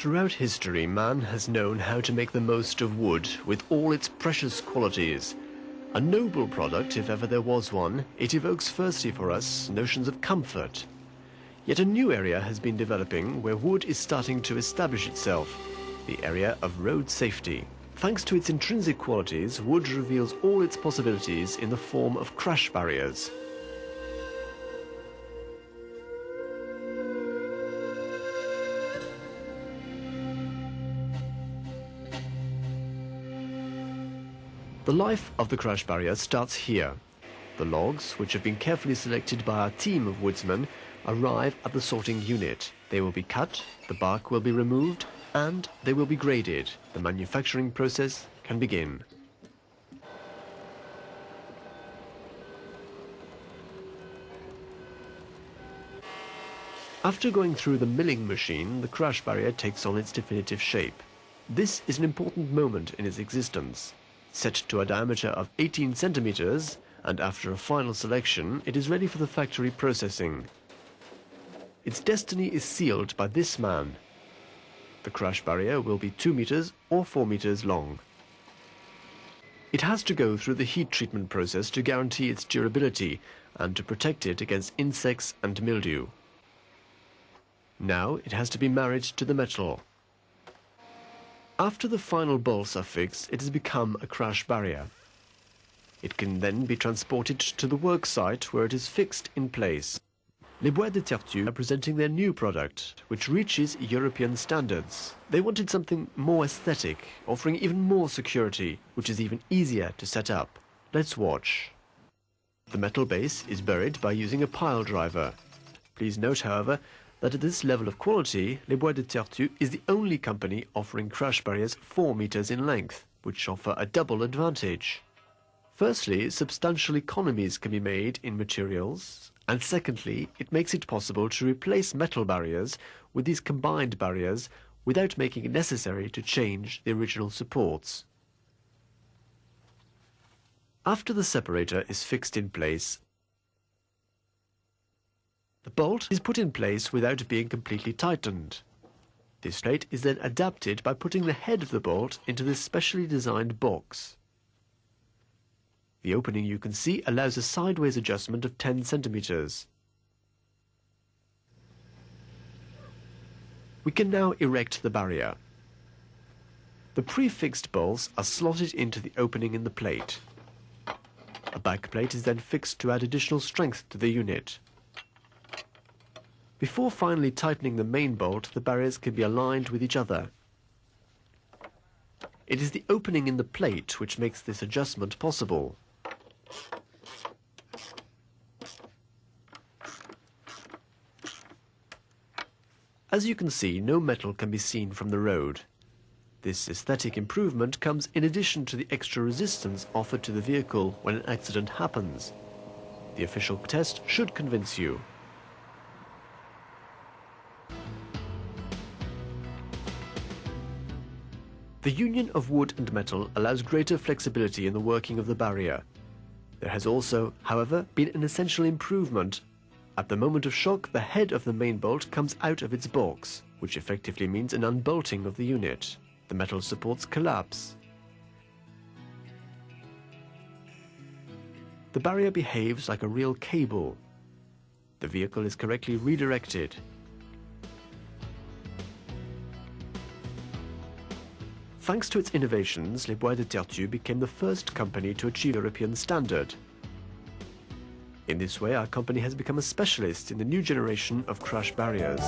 Throughout history, man has known how to make the most of wood with all its precious qualities. A noble product, if ever there was one, it evokes firstly for us notions of comfort. Yet a new area has been developing where wood is starting to establish itself, the area of road safety. Thanks to its intrinsic qualities, wood reveals all its possibilities in the form of crash barriers. The life of the crash barrier starts here. The logs, which have been carefully selected by our team of woodsmen, arrive at the sorting unit. They will be cut, the bark will be removed, and they will be graded. The manufacturing process can begin. After going through the milling machine, the crash barrier takes on its definitive shape. This is an important moment in its existence. Set to a diameter of 18 centimeters, and after a final selection, it is ready for the factory processing. Its destiny is sealed by this man. The crash barrier will be 2 meters or 4 meters long. It has to go through the heat treatment process to guarantee its durability and to protect it against insects and mildew. Now it has to be married to the metal. After the final bolts are fixed, it has become a crash barrier. It can then be transported to the work site where it is fixed in place. Les Bois de Tertu are presenting their new product, which reaches European standards. They wanted something more aesthetic, offering even more security, which is even easier to set up. Let's watch. The metal base is buried by using a pile driver. Please note, however, that at this level of quality, Les Bois de Tertu is the only company offering crash barriers 4 meters in length, which offer a double advantage. Firstly, substantial economies can be made in materials, and secondly, it makes it possible to replace metal barriers with these combined barriers without making it necessary to change the original supports. After the separator is fixed in place, the bolt is put in place without being completely tightened. This plate is then adapted by putting the head of the bolt into this specially designed box. The opening you can see allows a sideways adjustment of 10 centimeters. We can now erect the barrier. The prefixed bolts are slotted into the opening in the plate. A back plate is then fixed to add additional strength to the unit. Before finally tightening the main bolt, the barriers can be aligned with each other. It is the opening in the plate which makes this adjustment possible. As you can see, no metal can be seen from the road. This aesthetic improvement comes in addition to the extra resistance offered to the vehicle when an accident happens. The official test should convince you. The union of wood and metal allows greater flexibility in the working of the barrier. There has also, however, been an essential improvement. At the moment of shock, the head of the main bolt comes out of its box, which effectively means an unbolting of the unit. The metal supports collapse. The barrier behaves like a real cable. The vehicle is correctly redirected. Thanks to its innovations, Les Bois de Tertu became the first company to achieve European standard. In this way, our company has become a specialist in the new generation of crash barriers.